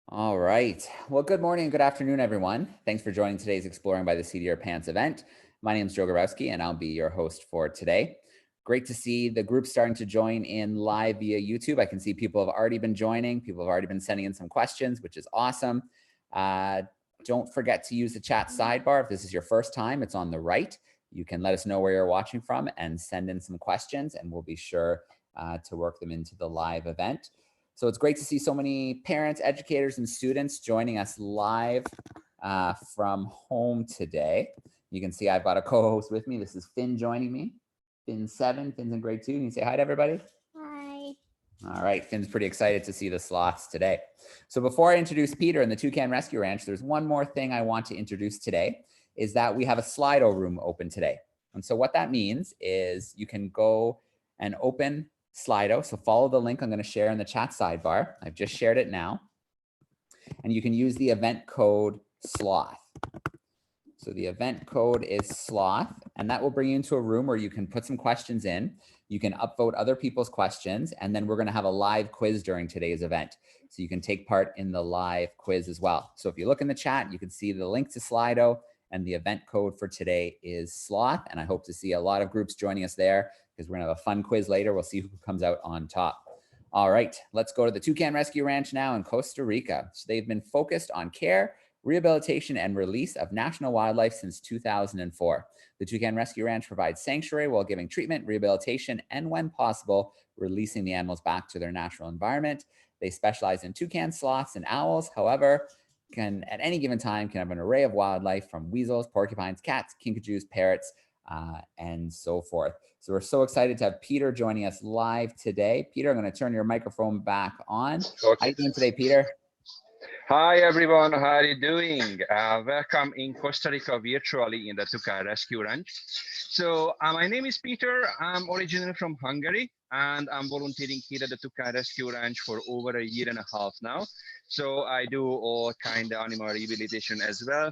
All right. Well, good morning and good afternoon, everyone. Thanks for joining today's Exploring by the Seat of Your Pants event. My name is Joe Gorowski, and I'll be your host for today. Great to see the group starting to join in live via YouTube. I can see people have already been joining. People have already been sending in some questions, which is awesome. Don't forget to use the chat sidebar. If this is your first time, it's on the right. You can let us know where you're watching from and send in some questions, and we'll be sure to work them into the live event. So it's great to see so many parents, educators, and students joining us live from home today. You can see I've got a co-host with me. This is Finn joining me. Finn 7, Finn's in grade 2. Can you say hi to everybody? Hi. All right, Finn's pretty excited to see the sloths today. So before I introduce Peter and the Toucan Rescue Ranch, there's one more thing I want to introduce today, is that we have a Slido room open today. And so what that means is you can go and open Slido. So follow the link I'm going to share in the chat sidebar. I've just shared it now. And you can use the event code SLOTH. So the event code is SLOTH, and that will bring you into a room where you can put some questions in. You can upvote other people's questions, and then we're going to have a live quiz during today's event. So you can take part in the live quiz as well. So if you look in the chat, you can see the link to Slido, and the event code for today is SLOTH. And I hope to see a lot of groups joining us there because we're going to have a fun quiz later. We'll see who comes out on top. All right, let's go to the Toucan Rescue Ranch now in Costa Rica. So they've been focused on care, rehabilitation, and release of national wildlife since 2004. The Toucan Rescue Ranch provides sanctuary while giving treatment, rehabilitation, and when possible, releasing the animals back to their natural environment. They specialize in toucans, sloths, and owls. However, can at any given time can have an array of wildlife from weasels, porcupines, cats, kinkajous, parrots, and so forth. So we're so excited to have Peter joining us live today. Peter, I'm going to turn your microphone back on. Okay. How are you doing today, Peter? Hi everyone, how are you doing? Welcome in Costa Rica virtually in the Toucan Rescue Ranch. So my name is Peter. I'm originally from Hungary and I'm volunteering here at the Toucan Rescue Ranch for over a year and a half now. So I do all kind of animal rehabilitation as well.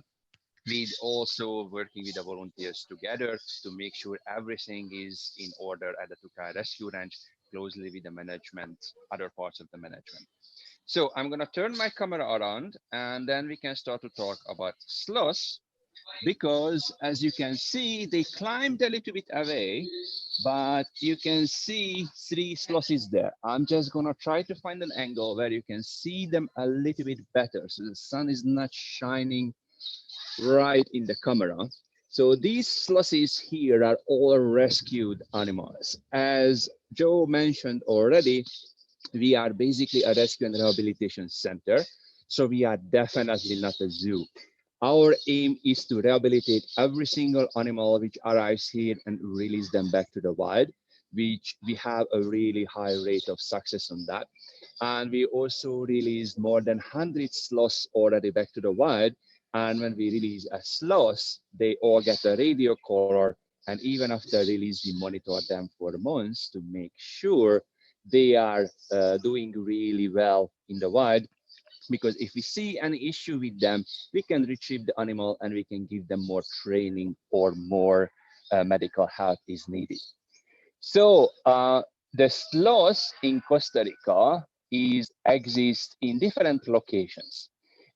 We also working with the volunteers together to make sure everything is in order at the Toucan Rescue Ranch, closely with the management, other parts of the management. So I'm going to turn my camera around and then we can start to talk about sloths, because as you can see, they climbed a little bit away, but you can see 3 sloths there. I'm just going to try to find an angle where you can see them a little bit better. So the sun is not shining right in the camera. So these sloths here are all rescued animals. As Joe mentioned already, we are basically a rescue and rehabilitation center. So we are definitely not a zoo. Our aim is to rehabilitate every single animal which arrives here and release them back to the wild, which we have a really high rate of success on that. And we also released more than 100 sloths already back to the wild. And when we release a sloth, they all get a radio collar. And even after release, we monitor them for months to make sure they are doing really well in the wild, because if we see any issue with them, we can retrieve the animal and we can give them more training or more medical help is needed. So the sloth in Costa Rica exist in different locations.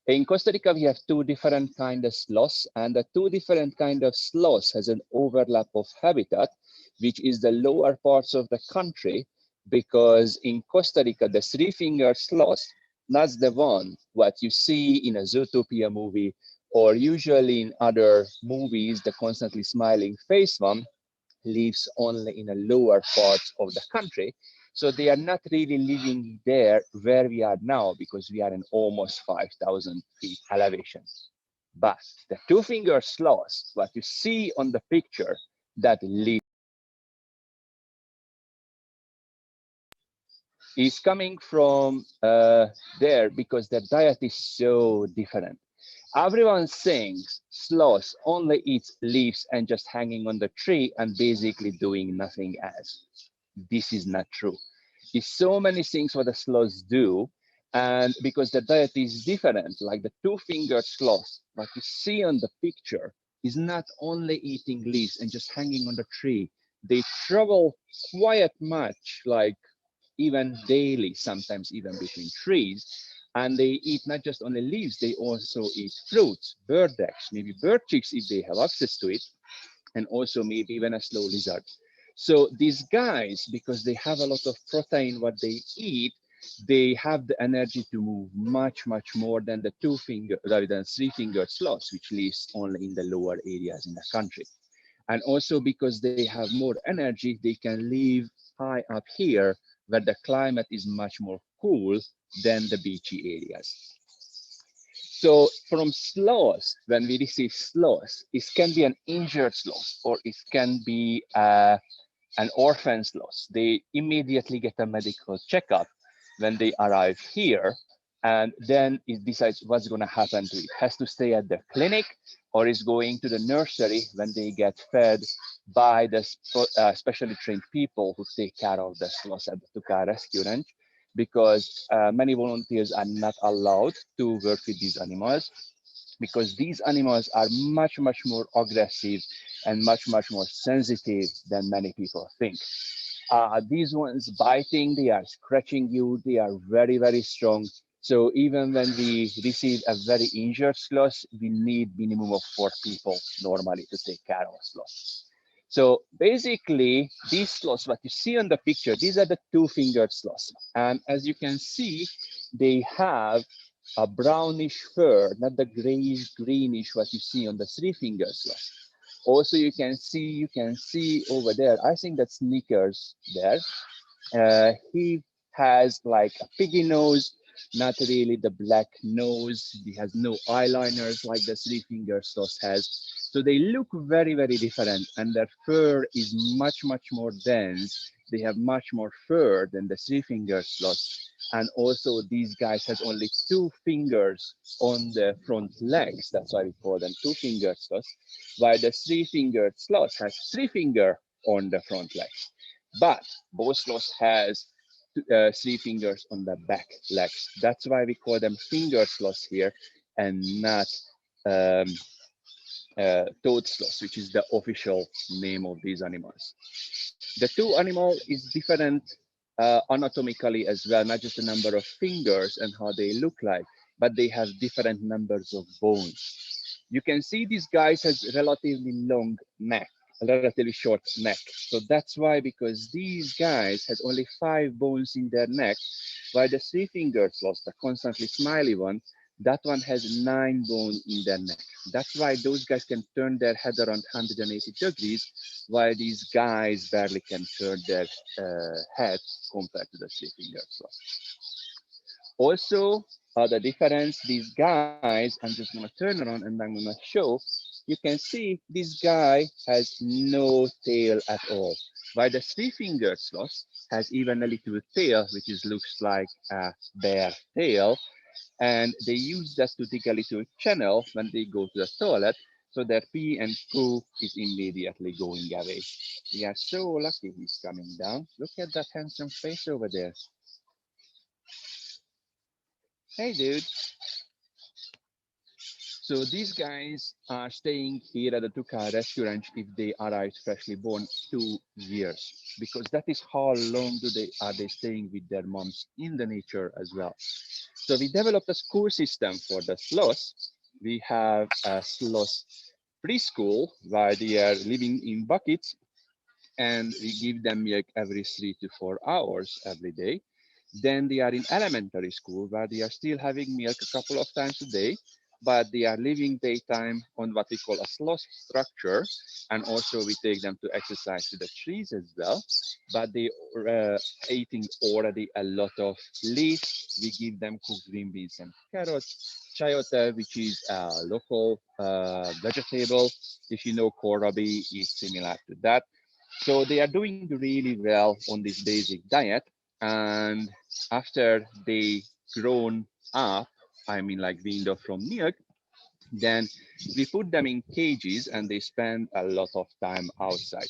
In Costa Rica, we have 2 different kinds of sloths, and the 2 different kinds of sloths has an overlap of habitat, which is the lower parts of the country, because in Costa Rica, the 3-fingered sloth, that's the one what you see in a Zootopia movie, or usually in other movies, the constantly smiling face one lives only in the lower parts of the country. So they are not really living there where we are now, because we are in almost 5,000 feet elevation. But the 2-fingered sloth, what you see on the picture, that live is coming from there because their diet is so different. Everyone thinks sloth only eats leaves and just hanging on the tree and basically doing nothing else. This is not true. There's so many things what the sloths do, and because the diet is different, like the 2-fingered sloth, what you see on the picture is not only eating leaves and just hanging on the tree. They travel quite much, like even daily, sometimes even between trees. And they eat not just only leaves, they also eat fruits, bird eggs, maybe bird chicks if they have access to it, and also maybe even a slow lizard. So these guys, because they have a lot of protein, what they eat, they have the energy to move much, much more than the rather than three-fingered sloths, which lives only in the lower areas in the country. And also because they have more energy, they can live high up here where the climate is much more cool than the beachy areas. So from sloths, when we receive sloths, it can be an injured sloth or it can be an orphan sloth. They immediately get a medical checkup when they arrive here, and then it decides what's going to happen to it. It has to stay at the clinic or is going to the nursery when they get fed by the specially trained people who take care of the sloths at the Toucan Rescue Ranch, because many volunteers are not allowed to work with these animals because these animals are much, much more aggressive and much, much more sensitive than many people think. These ones biting, they are scratching you, they are very, very strong. So even when we receive a very injured sloth, we need minimum of 4 people normally to take care of a sloth. So basically, these sloths, what you see on the picture, these are the two-fingered sloths. And as you can see, they have a brownish fur, not the grayish greenish what you see on the three-fingered sloth. Also, you can see over there, I think that's Snickers there. He has like a piggy nose, not really the black nose. He has no eyeliners like the three-fingered sloth has. So they look very, very different, and their fur is much, much more dense. They have much more fur than the three-fingered sloth. And also these guys has only 2 fingers on the front legs. That's why we call them two-fingered sloths. While the three-fingered sloth has 3 fingers on the front legs. But both sloths has 3 fingers on the back legs. That's why we call them finger sloths here and not toad sloths, which is the official name of these animals. The two animal is different anatomically as well, not just the number of fingers and how they look like, but they have different numbers of bones. You can see these guys has relatively long neck, a relatively short neck. So that's why, because these guys has only 5 bones in their neck, while the three-fingered sloth, the constantly smiley one, that one has 9 bones in their neck. That's why those guys can turn their head around 180 degrees, while these guys barely can turn their head compared to the three-fingered sloth. Also, the difference, these guys, I'm just gonna turn around and I'm gonna show, you can see this guy has no tail at all. While the three-fingered sloth has even a little tail, which is, looks like a bear tail, and they use that to dig a little channel when they go to the toilet, so their pee and poo is immediately going away. We are so lucky he's coming down. Look at that handsome face over there. Hey, dude. So these guys are staying here at the Toucan Rescue Ranch if they arrived freshly born 2 years, because that is how long are they staying with their moms in the nature as well. So we developed a school system for the sloths. We have a sloth preschool where they are living in buckets, and we give them milk every 3 to 4 hours every day. Then they are in elementary school where they are still having milk a couple of times a day, but they are living daytime on what we call a sloth structure. And also we take them to exercise to the trees as well, but they are eating already a lot of leaves. We give them cooked green beans and carrots, chayote, which is a local vegetable. If you know, kohlrabi is similar to that. So they are doing really well on this basic diet. And after they grown up, I mean like weaned off from milk, then we put them in cages and they spend a lot of time outside.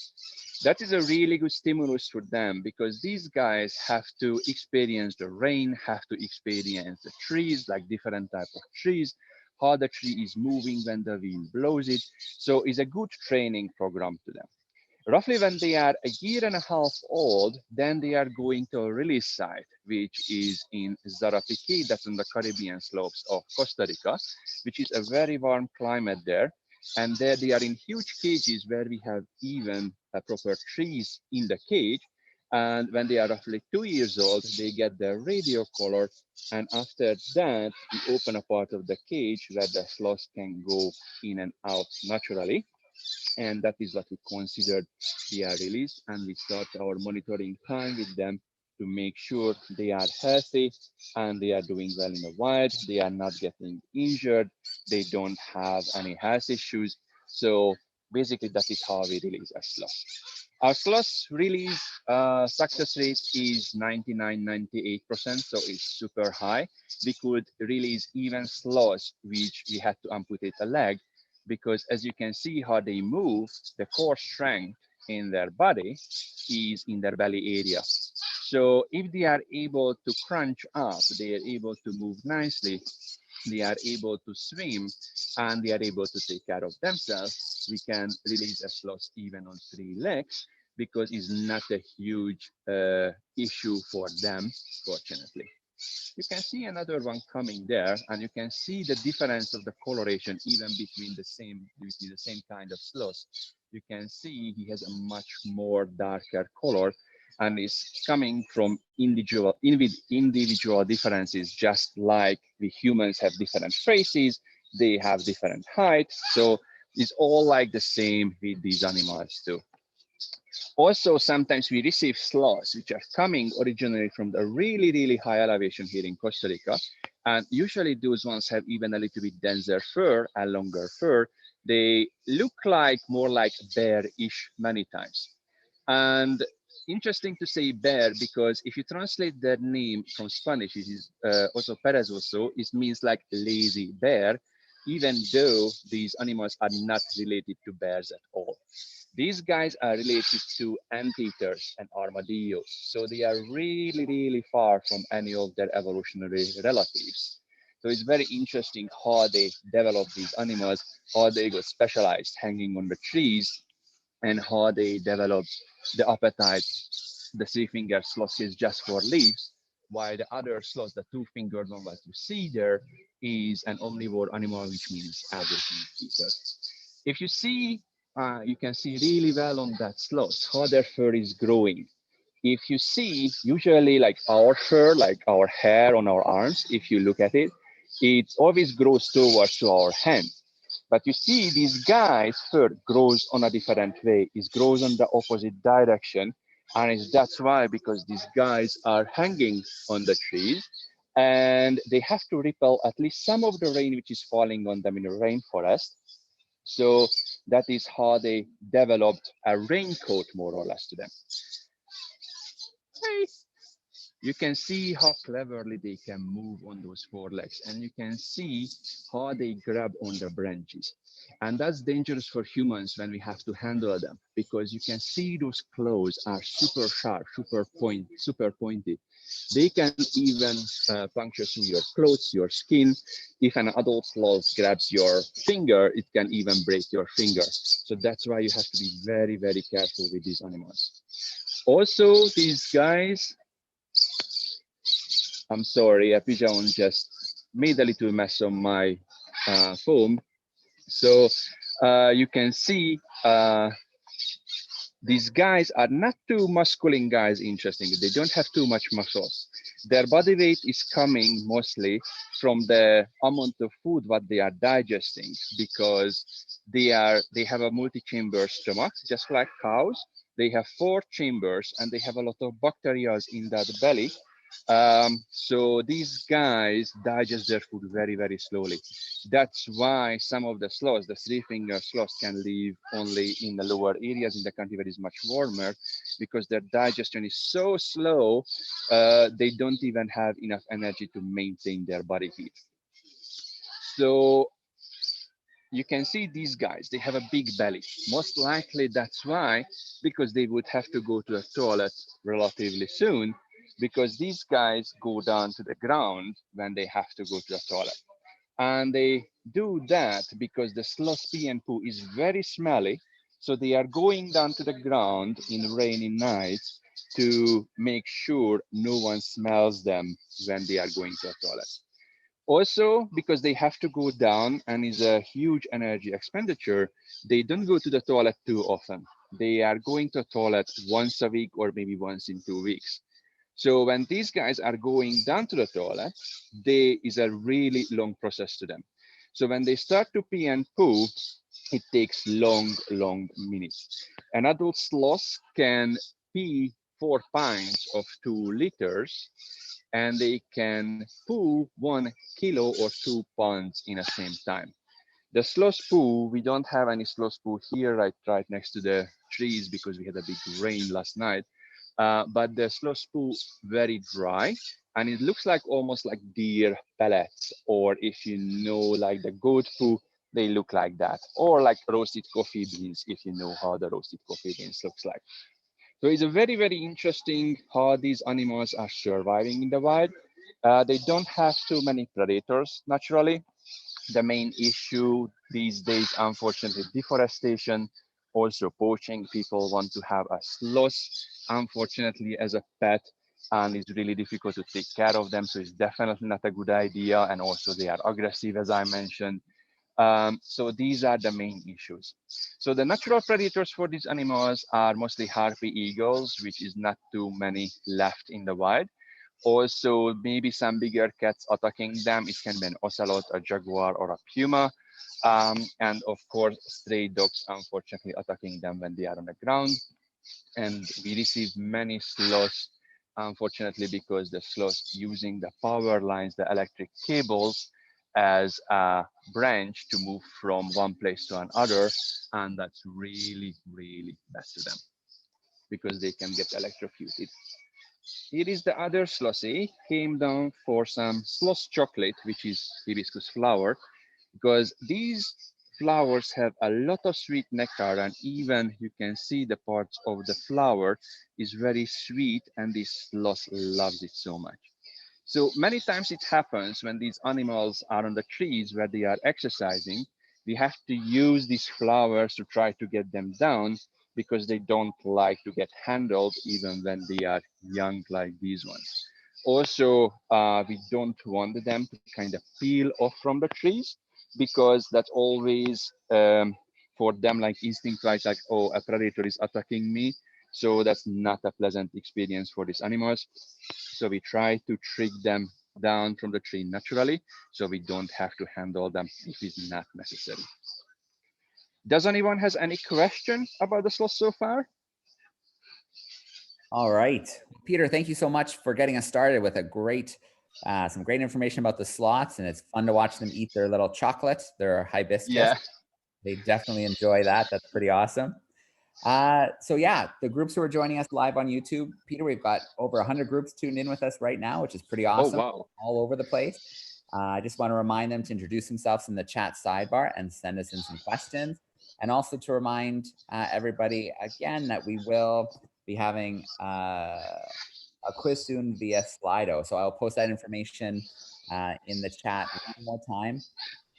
That is a really good stimulus for them, because these guys have to experience the rain, have to experience the trees, like different type of trees, how the tree is moving when the wind blows it. So it's a good training program to them. Roughly when they are a year and a half old, then they are going to a release site, which is in Zarapiquí, that's on the Caribbean slopes of Costa Rica, which is a very warm climate there. And there they are in huge cages where we have even proper trees in the cage. And when they are roughly 2 years old, they get their radio color. And after that, we open a part of the cage where the sloth can go in and out naturally. And that is what we considered their release. And we start our monitoring time with them to make sure they are healthy and they are doing well in the wild. They are not getting injured. They don't have any health issues. So basically, that is how we release a sloth. Our sloth release success rate is 99, 98%, so it's super high. We could release even sloths which we had to amputate a leg, because as you can see how they move, the core strength in their body is in their belly area. So if they are able to crunch up, they are able to move nicely, they are able to swim, and they are able to take care of themselves, we can release a sloth even on 3 legs, because it's not a huge issue for them, fortunately. You can see another one coming there, and you can see the difference of the coloration even between the same kind of sloth. You can see he has a much more darker color, and is coming from individual differences, just like we humans have different faces, they have different heights. So it's all like the same with these animals too. Also, sometimes we receive sloths which are coming originally from the really, really high elevation here in Costa Rica. And usually those ones have even a little bit denser fur and longer fur. They look like more like bear-ish many times. And interesting to say bear, because if you translate their name from Spanish, it is also perezoso, it means like lazy bear, even though these animals are not related to bears at all. These guys are related to anteaters and armadillos. So they are really, really far from any of their evolutionary relatives. So it's very interesting how they develop these animals, how they got specialized hanging on the trees, and how they developed the appetite. The 3-fingered sloth is just for leaves, while the other sloth, the 2-fingered one, what you see there, is an omnivore animal, which means everything eater. If you see, you can see really well on that sloth how their fur is growing. If you see, usually like our fur, like our hair on our arms, if you look at it, it always grows towards to our hand. But you see, these guys' fur grows on a different way. It grows on the opposite direction. And that's why, because these guys are hanging on the trees and they have to repel at least some of the rain which is falling on them in the rainforest. So that is how they developed a raincoat, more or less, to them. You can see how cleverly they can move on those 4 legs, and you can see how they grab on the branches. And that's dangerous for humans when we have to handle them, because you can see those claws are super sharp, super pointy. They can even puncture through your clothes, your skin. If an adult sloth grabs your finger, it can even break your finger. So that's why you have to be very, very careful with these animals. Also, these guys, I'm sorry, a pigeon just made a little mess on my foam. So you can see these guys are not too masculine guys, interestingly. They don't have too much muscles. Their body weight is coming mostly from the amount of food what they are digesting, because they have a multi-chamber stomach, just like cows. They have 4 chambers and they have a lot of bacteria in that belly. So these guys digest their food very, very slowly. That's why some of the sloths, the 3-fingered sloths, can live only in the lower areas in the country where it's much warmer, because their digestion is so slow, they don't even have enough energy to maintain their body heat. So you can see these guys, they have a big belly. Most likely that's why, because they would have to go to a toilet relatively soon, because these guys go down to the ground when they have to go to the toilet. And they do that because the sloth pee and poo is very smelly, So they are going down to the ground in rainy nights to make sure no one smells them when they are going to the toilet. Also, because they have to go down and is a huge energy expenditure, they don't go to the toilet too often. They are going to the toilet once a week or maybe once in 2 weeks. So when these guys are going down to the toilet, they is a really long process to them. So when they start to pee and poo, it takes long minutes. An adult sloth can pee 4 pints of 2 liters, and they can poo 1 kilo or 2 pounds in the same time. The sloth poo, we don't have any sloth poo here right next to the trees because we had a big rain last night. But the sloth poo very dry, and it looks like almost like deer pellets, or if you know like the goat poo, they look like that, or like roasted coffee beans if you know how the roasted coffee beans looks like. So it's a very interesting how these animals are surviving in the wild. They don't have too many predators naturally. The main issue these days, unfortunately, deforestation, also poaching. People want to have a sloth, unfortunately, as a pet, and it's really difficult to take care of them. So it's definitely not a good idea. And also they are aggressive, as I mentioned. So these are the main issues. So the natural predators for these animals are mostly harpy eagles, which is not too many left in the wild. Also, maybe some bigger cats attacking them. It can be an ocelot, a jaguar, or a puma. And of course, stray dogs, unfortunately, attacking them when they are on the ground. And we receive many sloths, unfortunately, because the sloths using the power lines, the electric cables, as a branch to move from one place to another. And that's really bad to them because they can get electrocuted. Here is the other slothy, came down for some sloth chocolate, which is hibiscus flower, because these flowers have a lot of sweet nectar, and even you can see the parts of the flower is very sweet, and this sloth loves it so much. So many times it happens when these animals are on the trees where they are exercising, we have to use these flowers to try to get them down because they don't like to get handled even when they are young like these ones. Also, we don't want them to kind of peel off from the trees because that's always for them like instinct, right? Like, oh, a predator is attacking me. So that's not a pleasant experience for these animals. So we try to trick them down from the tree naturally, so we don't have to handle them if it's not necessary. Does anyone has any question about the sloth so far? All right, Peter, thank you so much for getting us started with a some great information about the sloths, and it's fun to watch them eat their little chocolates, their hibiscus. Yeah. They definitely enjoy that. That's pretty awesome. So yeah, the groups who are joining us live on YouTube, Peter, we've got over 100 groups tuned in with us right now, which is pretty awesome. Oh, wow. All over the place. I just want to remind them to introduce themselves in the chat sidebar and send us in some questions. And also to remind everybody again that we will be having a quiz soon via Slido. So I'll post that information in the chat one more time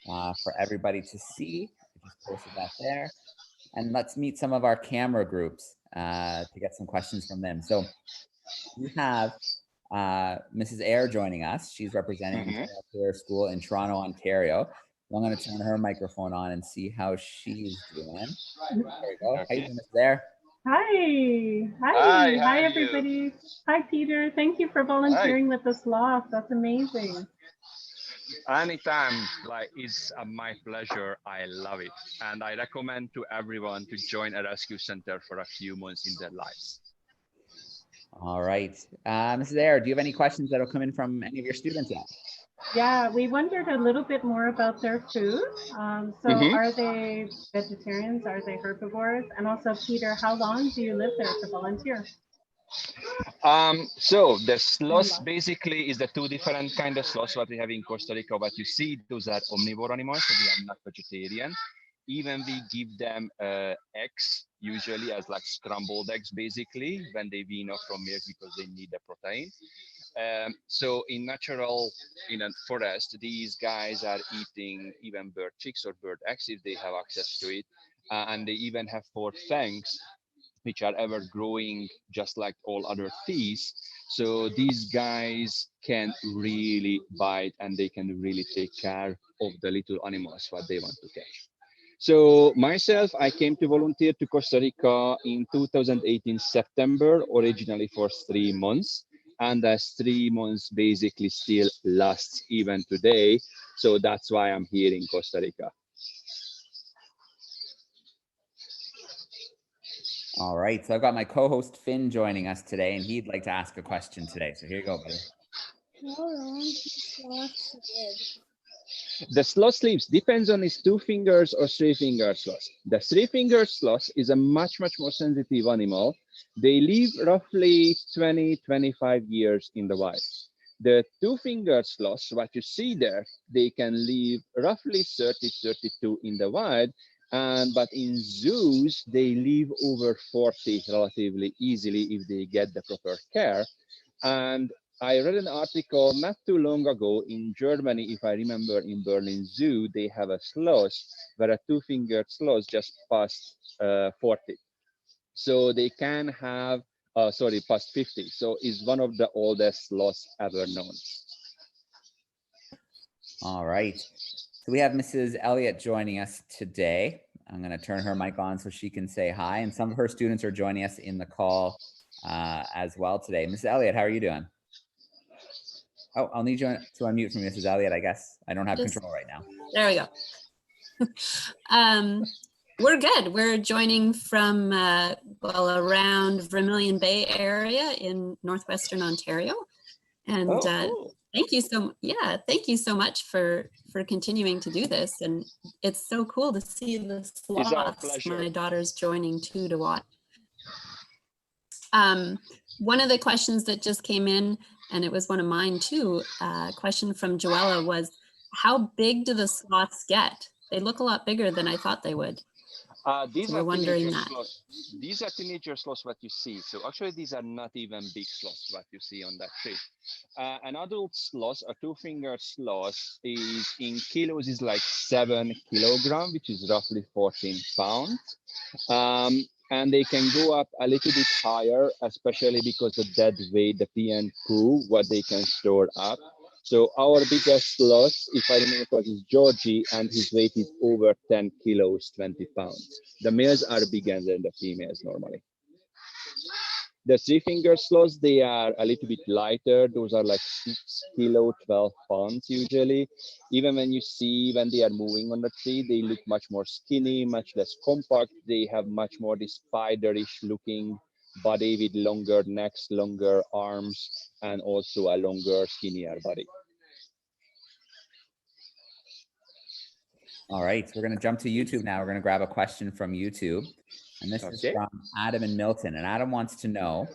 for everybody to see. I just posted that there. And let's meet some of our camera groups to get some questions from them. So we have Mrs. Ayer joining us. She's representing Ontario Career School in Toronto, Ontario. So I'm going to turn her microphone on and see how she's doing. There we go. Okay. How you doing, Mrs. Ayer? Hi, everybody. Hi, Peter. Thank you for volunteering with the sloth. That's amazing. Anytime, like, it's my pleasure. I love it, and I recommend to everyone to join a rescue center for a few months in their lives. All right, Mrs. Ayer, do you have any questions that will come in from any of your students yet? Yeah, we wondered a little bit more about their food. Are they vegetarians? Are they herbivores? And also, Peter, how long do you live there to volunteer? So the sloths basically is the two different kind of sloths what we have in Costa Rica. What you see, those are omnivore animals, so they are not vegetarian. Even we give them eggs, usually as like scrambled eggs, basically, when they wean off from milk because they need the protein. So in a forest, these guys are eating even bird chicks or bird eggs if they have access to it. and they even have 4 fangs, which are ever growing just like all other teeth. So these guys can really bite, and they can really take care of the little animals what they want to catch. So myself, I came to volunteer to Costa Rica in 2018 September, originally for 3 months. And as 3 months basically still lasts even today. So that's why I'm here in Costa Rica. All right, so I've got my co-host Finn joining us today, and he'd like to ask a question today. So here you go, buddy. How long do sloths live? The sloth sleeps depends on his 2 fingers or 3-finger sloth. The 3-finger sloth is a much more sensitive animal. They live roughly 20-25 years in the wild. The 2-finger sloths, what you see there, they can live roughly 30-32 in the wild. But in zoos, they live over 40 relatively easily if they get the proper care. And I read an article not too long ago in Germany, if I remember, in Berlin Zoo, they have a sloth where a 2-fingered sloth just passed 40. So they can have, past 50. So it's one of the oldest sloths ever known. All right. So we have Mrs. Elliott joining us today. I'm going to turn her mic on so she can say hi. And some of her students are joining us in the call as well today. Mrs. Elliott, how are you doing? Oh, I'll need you to unmute from Mrs. Elliott, I guess. I don't have control right now. There we go. We're good. We're joining from, around Vermilion Bay area in northwestern Ontario. And cool. thank you so much for continuing to do this. And it's so cool to see the sloths. My daughter's joining too to watch. One of the questions that just came in, and it was one of mine too, question from Joella was, how big do the sloths get? They look a lot bigger than I thought they would. These So are we're wondering that. These are teenager sloths, what you see. So actually, these are not even big sloths, what you see on that tree. An adult sloth, a 2-finger sloth, is in kilos is like 7 kilograms, which is roughly 14 pounds. And they can go up a little bit higher, especially because of that weight, the pee and poo, what they can store up. So our biggest sloth, if I remember correctly, is Georgie, and his weight is over 10 kilos, 20 pounds. The males are bigger than the females normally. The 3-finger sloths, they are a little bit lighter. Those are like 6 kilo, 12 pounds usually. Even when you see when they are moving on the tree, they look much more skinny, much less compact. They have much more this spiderish looking body with longer necks, longer arms, and also a longer, skinnier body. All right, so we're going to jump to YouTube now. We're going to grab a question from YouTube. And this is from Adam and Milton. And Adam wants to know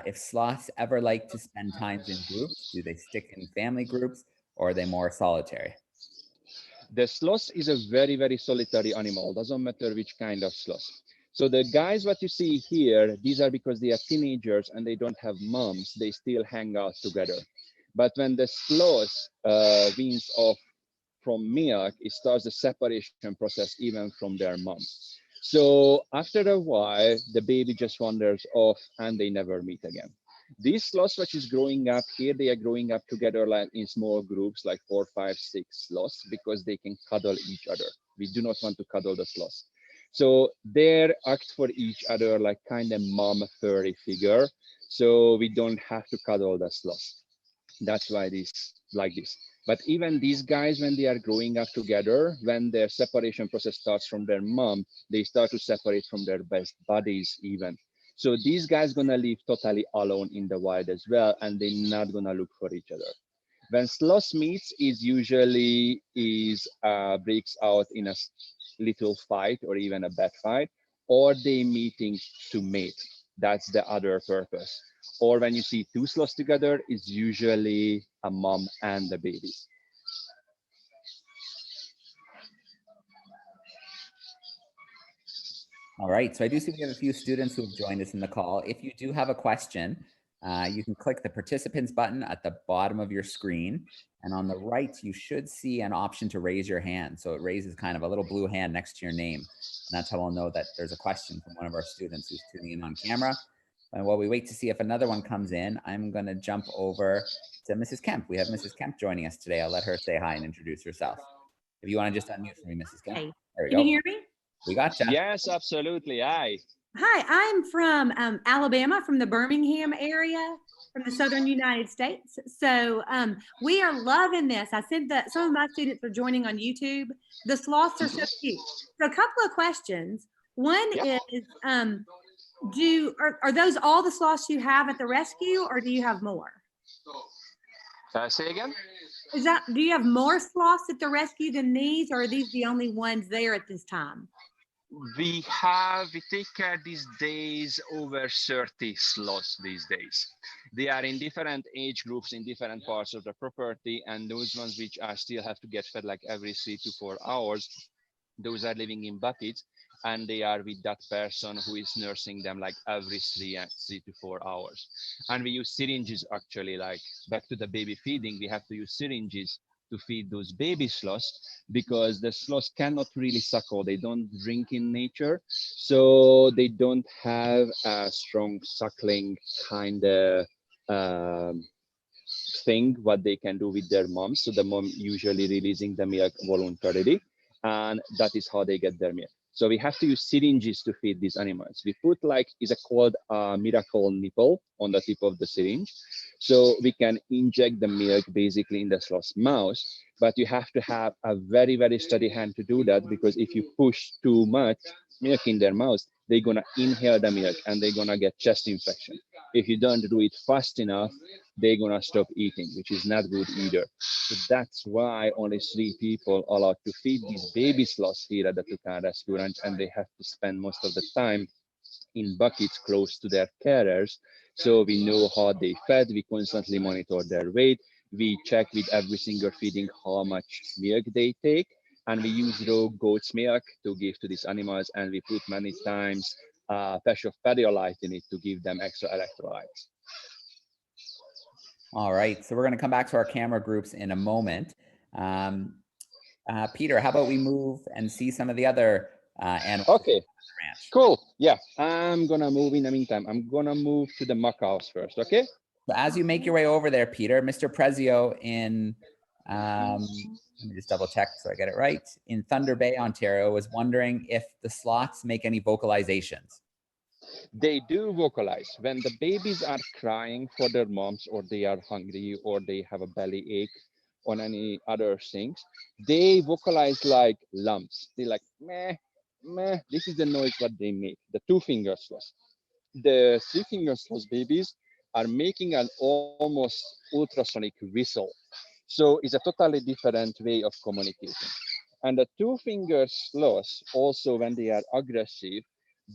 if sloths ever like to spend times in groups. Do they stick in family groups, or are they more solitary? The sloth is a very solitary animal. Doesn't matter which kind of sloth. So the guys, what you see here, these are because they are teenagers and they don't have moms. They still hang out together. But when the sloth weans off from milk, it starts the separation process even from their mom. So after a while, the baby just wanders off and they never meet again. These sloths, which is growing up here, they are growing up together like in small groups, like 4, 5, 6 sloths, because they can cuddle each other. We do not want to cuddle the sloths. So they act for each other like kind of mom furry figure. So we don't have to cuddle the sloths. That's why this like this. But even these guys, when they are growing up together, when their separation process starts from their mom, they start to separate from their best buddies even. So these guys gonna live totally alone in the wild as well, and they're not gonna look for each other. When sloth meets, is usually breaks out in a little fight or even a bad fight, or they meeting to mate. That's the other purpose. Or when you see 2 sloths together, it's usually a mom and the baby. All right, so I do see we have a few students who have joined us in the call. If you do have a question, You can click the participants button at the bottom of your screen. And on the right, you should see an option to raise your hand. So it raises kind of a little blue hand next to your name. And that's how we'll know that there's a question from one of our students who's tuning in on camera. And while we wait to see if another one comes in, I'm going to jump over to Mrs. Kemp. We have Mrs. Kemp joining us today. I'll let her say hi and introduce herself. If you want to just unmute for me, Mrs. Kemp. Hey, there we can go. you hear me? We got you. Yes, absolutely. Hi. Hi, I'm from Alabama, from the Birmingham area, from the southern United States. So we are loving this. I said that some of my students are joining on YouTube. The sloths are so cute. So a couple of questions. One is, are those all the sloths you have at the rescue, or do you have more? Say again? Do you have more sloths at the rescue than these, or are these the only ones there at this time? We take care these days over 30 sloths these days. They are in different age groups in different parts of the property, and those ones which are still have to get fed like every 3 to 4 hours, those are living in buckets, and they are with that person who is nursing them like every 3 to 4 hours. And we use syringes actually, like back to the baby feeding, we have to use syringes to feed those baby sloths, because the sloths cannot really suckle. They don't drink in nature, so they don't have a strong suckling kind of thing what they can do with their moms. So the mom usually releasing the milk voluntarily, and that is how they get their milk. So we have to use syringes to feed these animals. We put called a miracle nipple on the tip of the syringe. So we can inject the milk basically in the sloth's mouth, but you have to have a very, very steady hand to do that, because if you push too much milk in their mouth, they're gonna inhale the milk and they're gonna get chest infection. If you don't do it fast enough, they're gonna stop eating, which is not good either. So that's why only 3 people are allowed to feed these baby sloths here at the Toucan Rescue Ranch, and they have to spend most of the time in buckets close to their carers. So we know how they fed, we constantly monitor their weight, we check with every single feeding how much milk they take, and we use raw goat's milk to give to these animals, and we put many times a patch of pedialyte in it to give them extra electrolytes. All right, so we're going to come back to our camera groups in a moment. Peter, how about we move and see some of the other animals? Okay, cool. Yeah, I'm gonna move in the meantime. I'm gonna move to the Macaws first, okay? So as you make your way over there, Peter, Mr. Prezio in, let me just double check so I get it right, in Thunder Bay, Ontario, was wondering if the sloths make any vocalizations. They do vocalize. When the babies are crying for their moms, or they are hungry, or they have a belly ache, or any other things, they vocalize like lumps. They like meh, meh. This is the noise what they make. The 2-finger sloths. The 3-finger sloth babies are making an almost ultrasonic whistle. So it's a totally different way of communicating. And the 2-finger sloths, also when they are aggressive,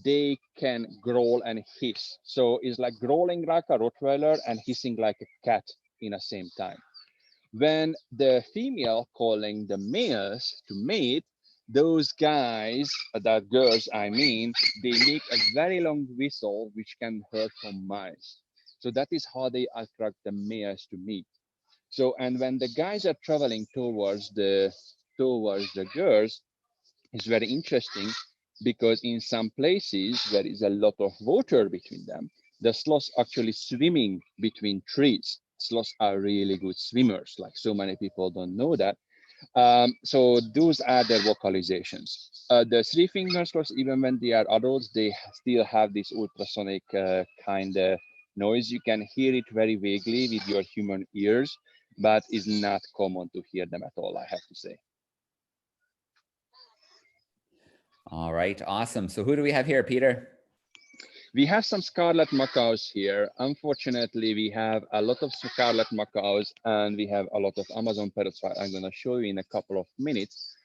they can growl and hiss. So it's like growling like a Rottweiler and hissing like a cat in the same time. When the female calling the males to mate, those guys, that girls, I mean, they make a very long whistle, which can hurt for miles. So that is how they attract the males to mate. So, and when the guys are traveling towards the girls, it's very interesting, because in some places there is a lot of water between them, the sloths actually swimming between trees. Sloths are really good swimmers, like so many people don't know that. So those are their vocalizations. The 3-finger sloths, even when they are adults, they still have this ultrasonic kind of noise. You can hear it very vaguely with your human ears, but it's not common to hear them at all, I have to say. All right, awesome. So who do we have here, Peter? We have some scarlet macaws here. Unfortunately, we have a lot of scarlet macaws, and we have a lot of Amazon parrots. I'm going to show you in a couple of minutes.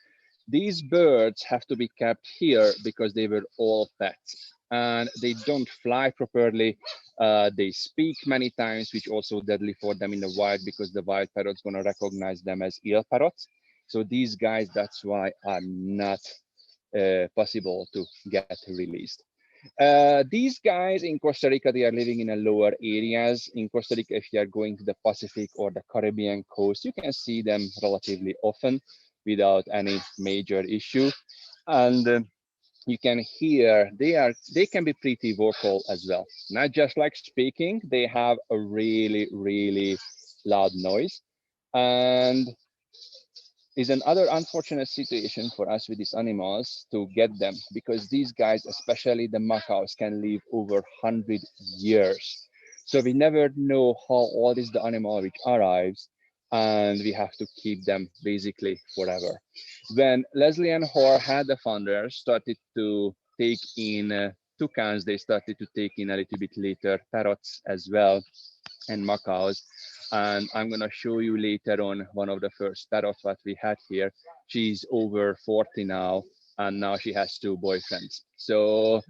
These birds have to be kept here because they were all pets, and they don't fly properly. They speak many times, which also deadly for them in the wild, because the wild parrot's going to recognize them as ill parrots. So these guys, that's why, are not possible to get released. These guys in Costa Rica, they are living in a lower areas. In Costa Rica, if you are going to the Pacific or the Caribbean coast, you can see them relatively often without any major issue. And you can hear they can be pretty vocal as well. Not just like speaking, they have a really, really loud noise. And is another unfortunate situation for us with these animals to get them, because these guys, especially the Macaws, can live over 100 years. So we never know how old is the animal which arrives, and we have to keep them basically forever. When Leslie and Hoare had the founders started to take in toucans, they started to take in a little bit later parrots as well, and Macaws. And I'm going to show you later on one of the first parrots that we had here. She's over 40 now, and now she has 2 boyfriends. So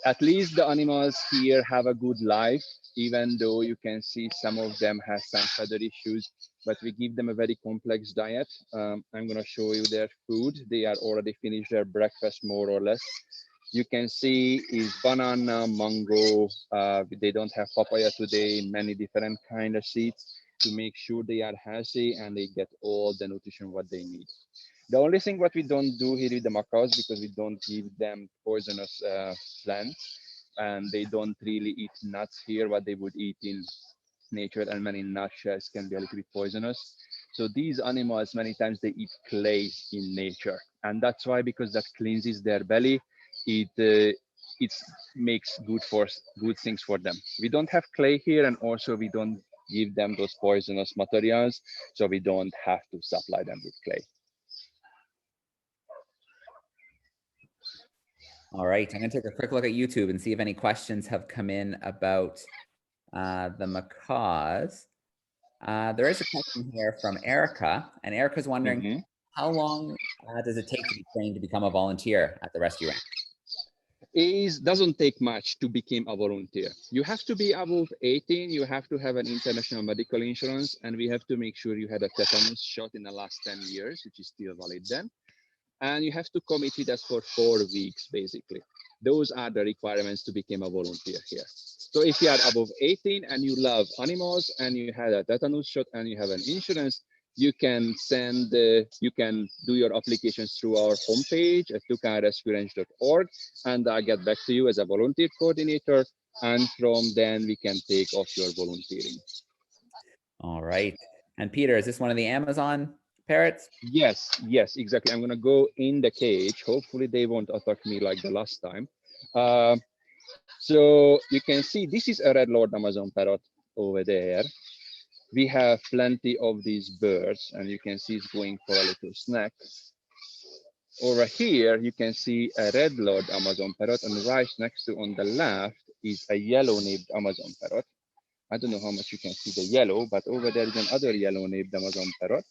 at least the animals here have a good life, even though you can see some of them have some feather issues, but we give them a very complex diet. I'm going to show you their food. They are already finished their breakfast, more or less. You can see is banana, mango. They don't have papaya today, many different kind of seeds to make sure they are healthy and they get all the nutrition what they need. The only thing what we don't do here with the macaws, because we don't give them poisonous plants, and they don't really eat nuts here, what they would eat in nature, and many nutshells can be a little bit poisonous. So these animals, many times they eat clay in nature. And that's why, because that cleanses their belly, it makes good things for them. We don't have clay here, and also we don't give them those poisonous materials, so we don't have to supply them with clay. All right, I'm going to take a quick look at YouTube and see if any questions have come in about the macaws. There is a question here from Erica, and Erica's wondering, how long does it take to be trained to become a volunteer at the rescue ranch? It doesn't take much to become a volunteer. You have to be above 18, you have to have an international medical insurance, and we have to make sure you had a tetanus shot in the last 10 years, which is still valid then. And you have to commit with us for 4 weeks, basically. Those are the requirements to become a volunteer here. So if you are above 18 and you love animals and you had a tetanus shot and you have an insurance, you can you can do your applications through our homepage at toucanrescueranch.org, and I'll get back to you as a volunteer coordinator. And from then we can take off your volunteering. All right. And Peter, is this one of the Amazon parrots? Yes, exactly. I'm going to go in the cage. Hopefully they won't attack me like the last time. So you can see this is a red Lord Amazon parrot over there. We have plenty of these birds, and you can see it's going for a little snack. Over here, you can see a red Lord Amazon parrot, and right next to on the left is a yellow-napped Amazon parrot. I don't know how much you can see the yellow, but over there is another yellow-napped Amazon parrot.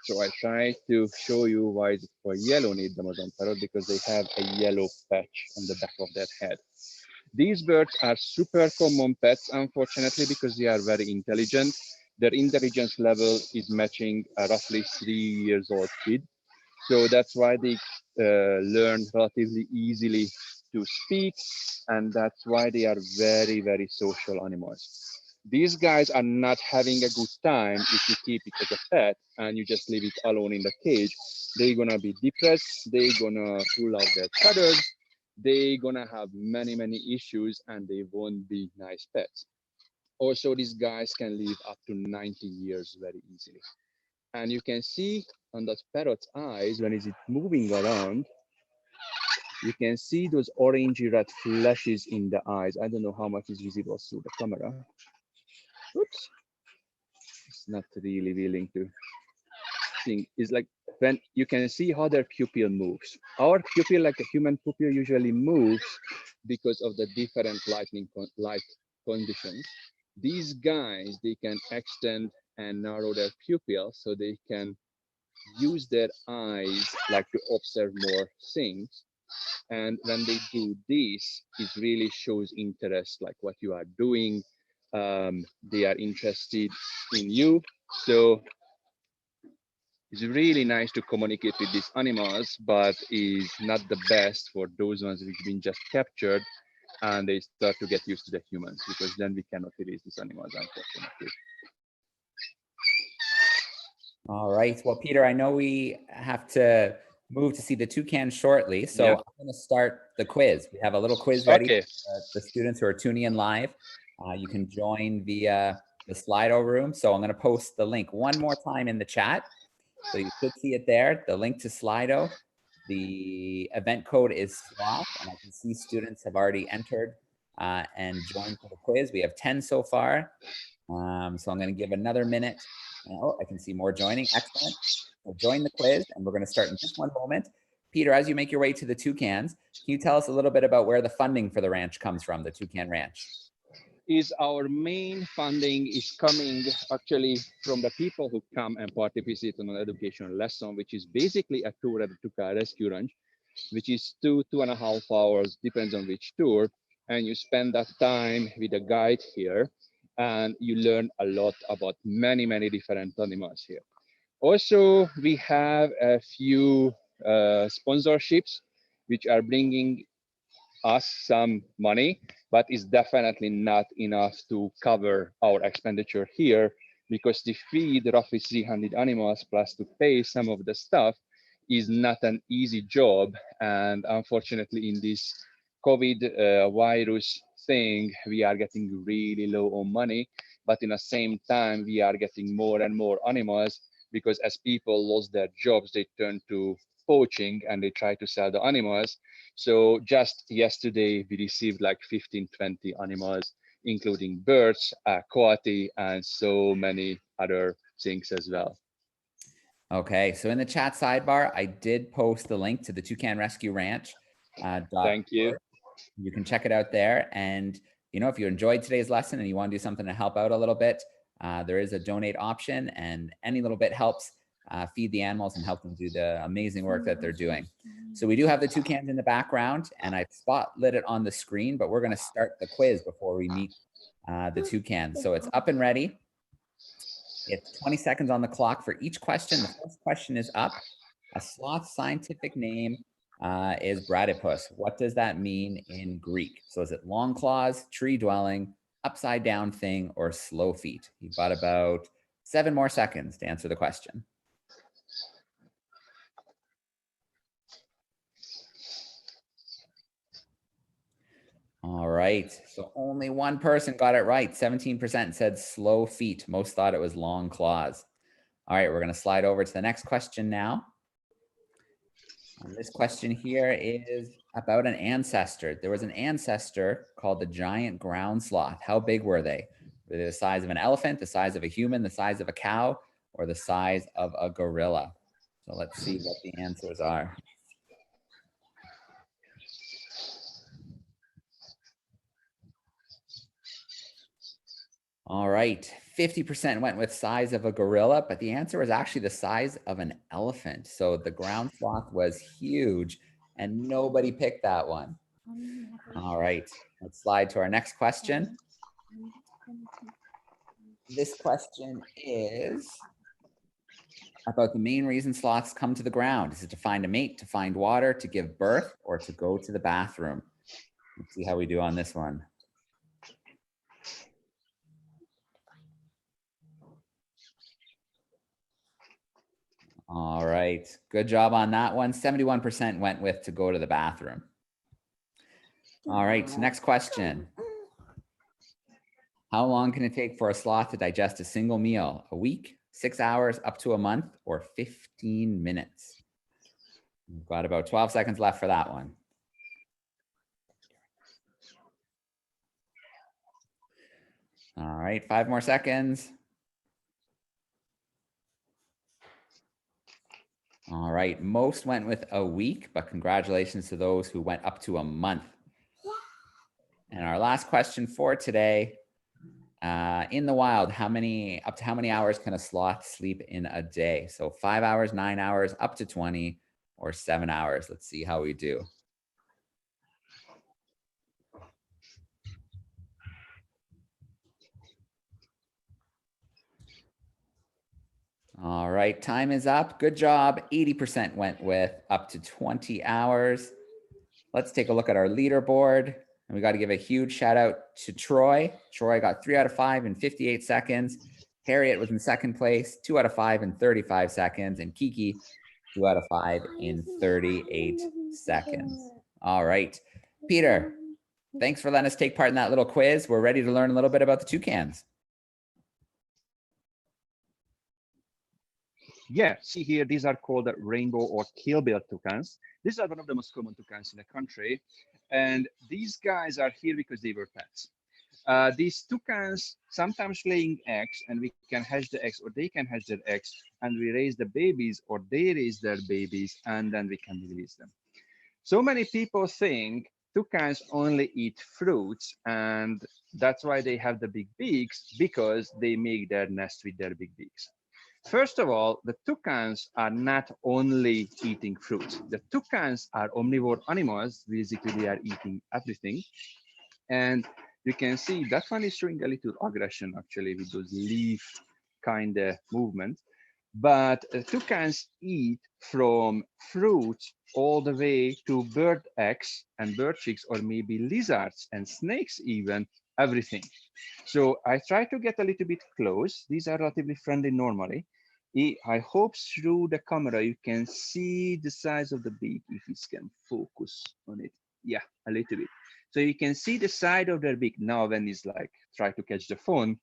So I try to show you why it's for yellow-napped Amazon parrot, because they have a yellow patch on the back of their head. These birds are super common pets, unfortunately, because they are very intelligent. Their intelligence level is matching a roughly 3-year-old kid. So that's why they learn relatively easily to speak, and that's why they are very, very social animals. These guys are not having a good time if you keep it as a pet and you just leave it alone in the cage. They're gonna be depressed, they're gonna pull out their feathers, they're gonna have many, many issues, and they won't be nice pets. Also, these guys can live up to 90 years very easily. And you can see on that parrot's eyes, when it's moving around, you can see those orangey red flashes in the eyes. I don't know how much is visible through the camera. Oops, it's not really willing to think. It's like when you can see how their pupil moves. Our pupil, like a human pupil, usually moves because of the different light conditions. These guys, they can extend and narrow their pupil so they can use their eyes like to observe more things. And when they do this, it really shows interest, like what you are doing. They are interested in you. So it's really nice to communicate with these animals, but is not the best for those ones which have been just captured, and they start to get used to the humans, because then we cannot release these animals, unfortunately. All right. Well, Peter, I know we have to move to see the toucan shortly, so Yeah. I'm going to start the quiz. We have a little quiz ready Okay. for the students who are tuning in live. You can join via the Slido room. So I'm going to post the link one more time in the chat. So you should see it there, the link to Slido. The event code is Sloth, and I can see students have already entered and joined for the quiz. We have 10 so far. So I'm going to give another minute. Oh, I can see more joining. Excellent. We'll join the quiz, and we're going to start in just one moment. Peter, as you make your way to the toucans, can you tell us a little bit about where the funding for the ranch comes from, the Toucan Ranch? Is our main funding is coming actually from the people who come and participate in an educational lesson, which is basically a tour at the Toucan Rescue Ranch, which is 2.5 hours, depends on which tour. And you spend that time with a guide here, and you learn a lot about many, many different animals here. Also, we have a few sponsorships, which are bringing us some money, but it's definitely not enough to cover our expenditure here, because to feed roughly 300 animals plus to pay some of the stuff is not an easy job. And unfortunately, in this COVID virus thing, we are getting really low on money, but in the same time, we are getting more and more animals, because as people lost their jobs, they turn to poaching and they try to sell the animals. So just yesterday, we received like 15, 20 animals, including birds, coati, and so many other things as well. Okay, so in the chat sidebar, I did post the link to the Toucan Rescue Ranch. Thank you. You can check it out there. And, you know, if you enjoyed today's lesson and you want to do something to help out a little bit, there is a donate option, and any little bit helps feed the animals and help them do the amazing work that they're doing. So we do have the toucans in the background, and I've spotlit it on the screen, but we're going to start the quiz before we meet the toucans. So it's up and ready. It's 20 seconds on the clock for each question. The first question is up. A sloth's scientific name is bradypus. What does that mean in Greek? So is it long claws, tree dwelling, upside down thing, or slow feet? You've got about 7 more seconds to answer the question. All right, so only one person got it right. 17% said slow feet. Most thought it was long claws. All right, we're going to slide over to the next question now. And this question here is about an ancestor. There was an ancestor called the giant ground sloth. How big were they? Were they the size of an elephant, the size of a human, the size of a cow, or the size of a gorilla? So let's see what the answers are. All right, 50% went with size of a gorilla, but the answer was actually the size of an elephant. So the ground sloth was huge, and nobody picked that one. All right, let's slide to our next question. This question is about the main reason sloths come to the ground. Is it to find a mate, to find water, to give birth, or to go to the bathroom? Let's see how we do on this one. All right, good job on that one. 71% went with to go to the bathroom. All right, next question. How long can it take for a sloth to digest a single meal? A week, 6 hours, up to a month, or 15 minutes? We've got about 12 seconds left for that one. All right, 5 more seconds. All right, most went with a week, but congratulations to those who went up to a month. And our last question for today, in the wild, up to how many hours can a sloth sleep in a day? So 5 hours, 9 hours, up to 20, or 7 hours. Let's see how we do. All right, time is up. Good job. 80% went with up to 20 hours. Let's take a look at our leaderboard. And we got to give a huge shout out to Troy. Troy got 3 out of 5 in 58 seconds. Harriet was in second place, 2 out of 5 in 35 seconds. And Kiki, 2 out of 5 in 38 seconds. All right. Peter, thanks for letting us take part in that little quiz. We're ready to learn a little bit about the toucans. Yeah, see here, these are called the rainbow or keelbill toucans. These are one of the most common toucans in the country. And these guys are here because they were pets. These toucans sometimes laying eggs, and we can hatch the eggs, or they can hatch their eggs, and we raise the babies, or they raise their babies, and then we can release them. So many people think toucans only eat fruits, and that's why they have the big beaks, because they make their nest with their big beaks. First of all, the toucans are not only eating fruit. The toucans are omnivore animals. Basically, they are eating everything. And you can see that one is showing a little aggression, actually, with those leaf kind of movements. But toucans eat from fruits all the way to bird eggs and bird chicks, or maybe lizards and snakes even, everything. So I try to get a little bit close. These are relatively friendly normally. I hope through the camera you can see the size of the beak, if it can focus on it. Yeah, a little bit. So you can see the side of their beak. Now when it's like try to catch the phone,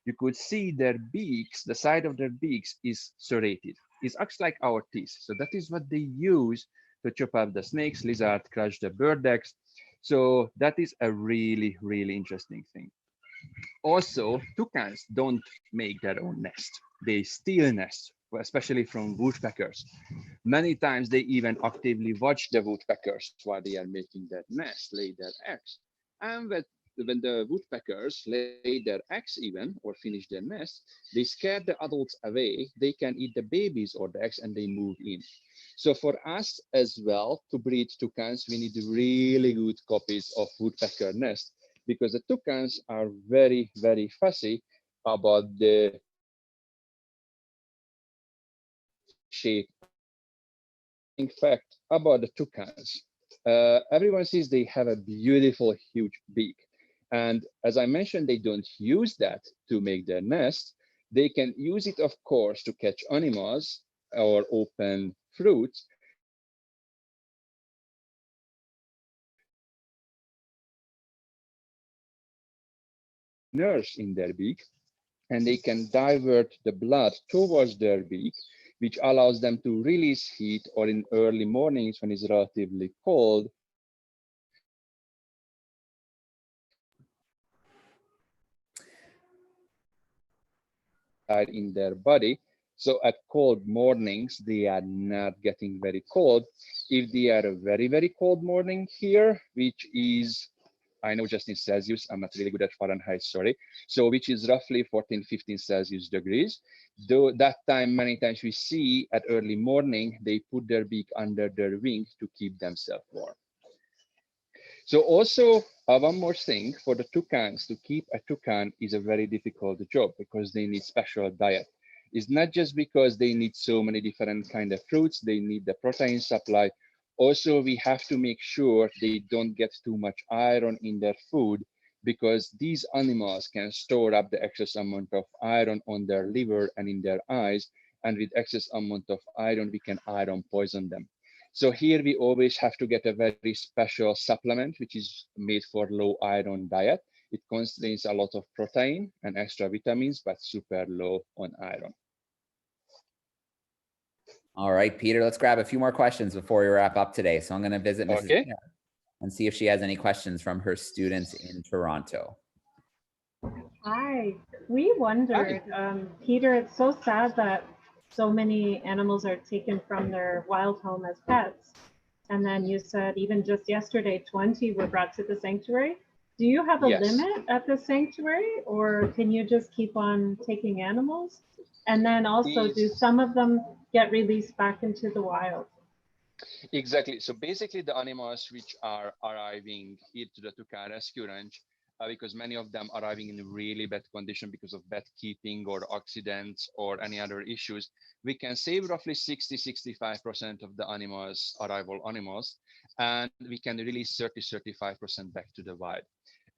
you could see their beaks, the side of their beaks is serrated. It acts like our teeth. So that is what they use to chop up the snakes, lizard, crush the bird eggs. So that is a really, really interesting thing. Also, toucans don't make their own nest. They steal nests, especially from woodpeckers. Many times they even actively watch the woodpeckers while they are making their nest, lay their eggs. And when the woodpeckers lay their eggs even, or finish their nest, they scare the adults away. They can eat the babies or the eggs, and they move in. So for us as well, to breed toucans, we need really good copies of woodpecker nest, because the toucans are very, very fussy about the shape. In fact, about the toucans, everyone sees they have a beautiful, huge beak. And as I mentioned, they don't use that to make their nest. They can use it, of course, to catch animals or open fruits. Nerves in their beak, and they can divert the blood towards their beak, which allows them to release heat, or in early mornings when it's relatively cold, in their body. So at cold mornings, they are not getting very cold. If they are a very, very cold morning here, which is, I know just in Celsius, I'm not really good at Fahrenheit, sorry. So which is roughly 14, 15 Celsius degrees. Though that time, many times we see at early morning, they put their beak under their wing to keep themselves warm. So also one more thing, for the toucans, to keep a toucan is a very difficult job, because they need special diet. It's not just because they need so many different kind of fruits, they need the protein supply. Also, we have to make sure they don't get too much iron in their food, because these animals can store up the excess amount of iron on their liver and in their eyes. And with excess amount of iron, we can iron poison them. So here we always have to get a very special supplement, which is made for low iron diet. It contains a lot of protein and extra vitamins, but super low on iron. All right, Peter, let's grab a few more questions before we wrap up today. So I'm going to visit Mrs. Tina and see if she has any questions from her students in Toronto. Hi, we wondered, Peter, it's so sad that so many animals are taken from their wild home as pets. And then you said even just yesterday, 20 were brought to the sanctuary. Do you have a limit at the sanctuary, or can you just keep on taking animals? And then also, do some of them get released back into the wild? Exactly. So basically the animals which are arriving here to the Toucan Rescue Ranch, because many of them are arriving in really bad condition because of bad keeping or accidents or any other issues. We can save roughly 60-65% of the animals, arrival animals, and we can release 30-35% back to the wild.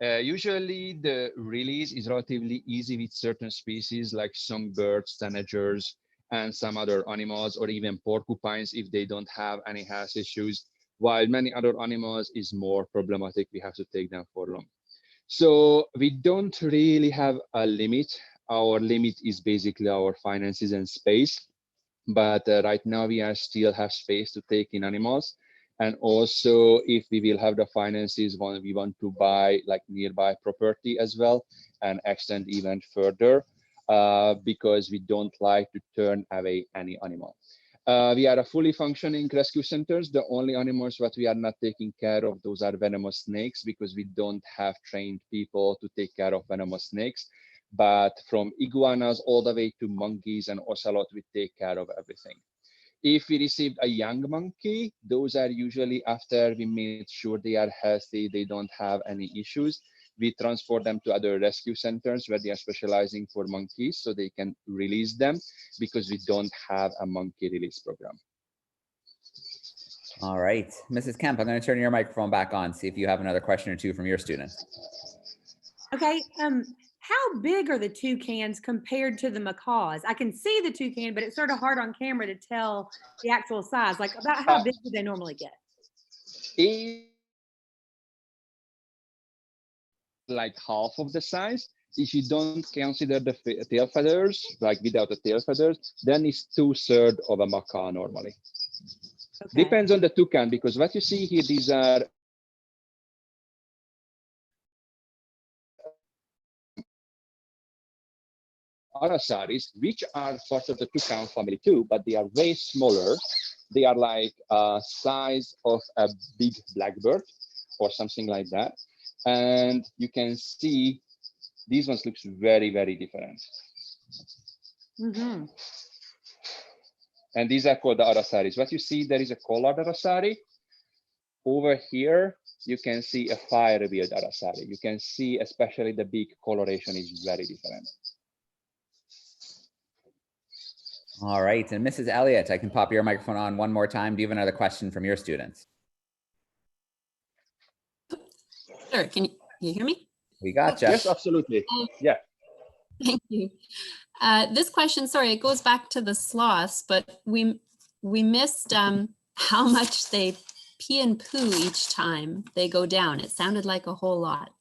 Usually the release is relatively easy with certain species like some birds, tanagers, and some other animals, or even porcupines if they don't have any health issues, while many other animals is more problematic. We have to take them for long. So we don't really have a limit. Our limit is basically our finances and space. But right now we are still have space to take in animals. And also if we will have the finances, we want to buy like nearby property as well and extend even further because we don't like to turn away any animal. We are a fully functioning rescue centers. The only animals that we are not taking care of, those are venomous snakes, because we don't have trained people to take care of venomous snakes. But from iguanas all the way to monkeys and ocelot, we take care of everything. If we received a young monkey, those are usually after we made sure they are healthy, they don't have any issues. We transport them to other rescue centers where they are specializing for monkeys so they can release them, because we don't have a monkey release program. All right, Mrs. Kemp, I'm going to turn your microphone back on, see if you have another question or two from your students. Okay, how big are the toucans compared to the macaws? I can see the toucan, but it's sort of hard on camera to tell the actual size. Like, about how big do they normally get? Like half of the size. If you don't consider the tail feathers, like without the tail feathers, then it's 2/3 of a macaw normally. Okay. Depends on the toucan, because what you see here, these are arasaris, which are part of the toucan family too, but they are way smaller. They are like size of a big blackbird or something like that. And you can see these ones looks very, very different. Mm-hmm. And these are called the arasaris. What you see, there is a collared arasari. Over here, you can see a fire-beard arasari. You can see, especially the beak coloration is very different. All right, and Mrs. Elliott, I can pop your microphone on one more time. Do you have another question from your students? Sure, can you hear me? We got you. Yes, absolutely. Yeah. Thank you. This question, sorry, it goes back to the sloths, but we missed how much they pee and poo each time they go down. It sounded like a whole lot.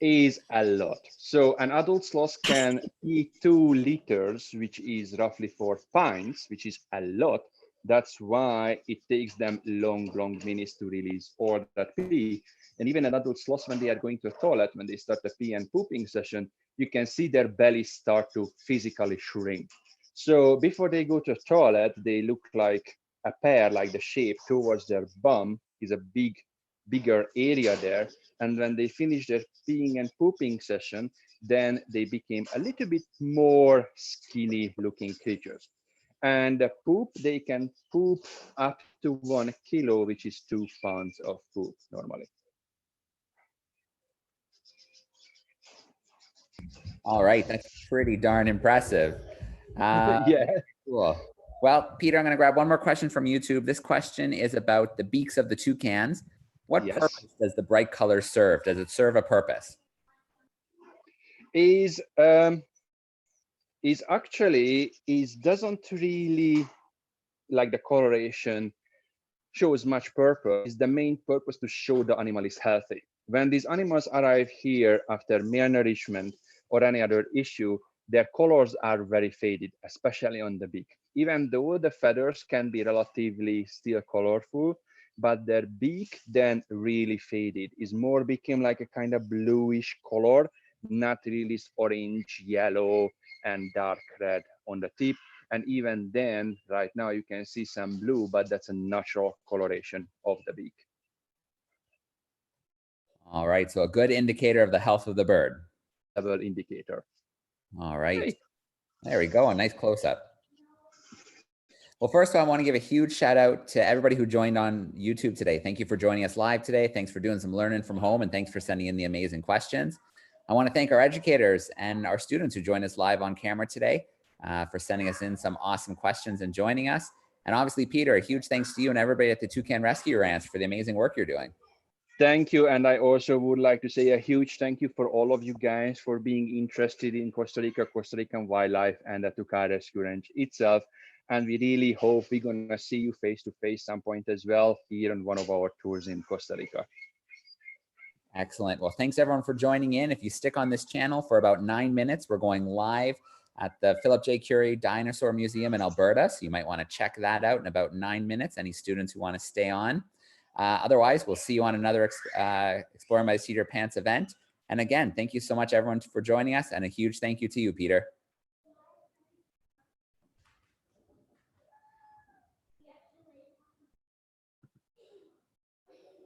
Is a lot. So an adult sloth can pee 2 liters, which is roughly 4 pints, which is a lot. That's why it takes them long minutes to release all that pee. And even an adult sloth, when they are going to the toilet, when they start the pee and pooping session, you can see their bellies start to physically shrink. So before they go to the toilet, they look like a pear, like the shape towards their bum is a bigger area there. And when they finish their peeing and pooping session, then they became a little bit more skinny looking creatures. And the poop, they can poop up to 1 kilo, which is 2 pounds of poop normally. All right, that's pretty darn impressive. Yeah. Cool. Well, Peter, I'm going to grab one more question from YouTube. This question is about the beaks of the toucans. What purpose does the bright color serve? Does it serve a purpose? Doesn't really, like the coloration shows much purpose. Is the main purpose to show the animal is healthy. When these animals arrive here after malnourishment or any other issue, their colors are very faded, especially on the beak. Even though the feathers can be relatively still colorful, but their beak then really faded. Is more became like a kind of bluish color, not really orange, yellow, and dark red on the tip. And even then, right now you can see some blue, but that's a natural coloration of the beak. All right, so a good indicator of the health of the bird. Level indicator. All right, Hey. There we go, a nice close-up. Well, first of all, I want to give a huge shout out to everybody who joined on YouTube today. Thank you for joining us live today. Thanks for doing some learning from home, and thanks for sending in the amazing questions. I want to thank our educators and our students who joined us live on camera today for sending us in some awesome questions and joining us. And obviously, Peter, a huge thanks to you and everybody at the Toucan Rescue Ranch for the amazing work you're doing. Thank you. And I also would like to say a huge thank you for all of you guys for being interested in Costa Rica, Costa Rican wildlife, and the Toucan Rescue Ranch itself. And we really hope we're going to see you face to face some point as well here on one of our tours in Costa Rica. Excellent. Well, thanks everyone for joining in. If you stick on this channel for about 9 minutes, we're going live at the Philip J. Curie Dinosaur Museum in Alberta. So you might want to check that out in about 9 minutes, any students who want to stay on. Otherwise, we'll see you on another Exploring by Cedar Pants event. And again, thank you so much everyone for joining us, and a huge thank you to you, Peter.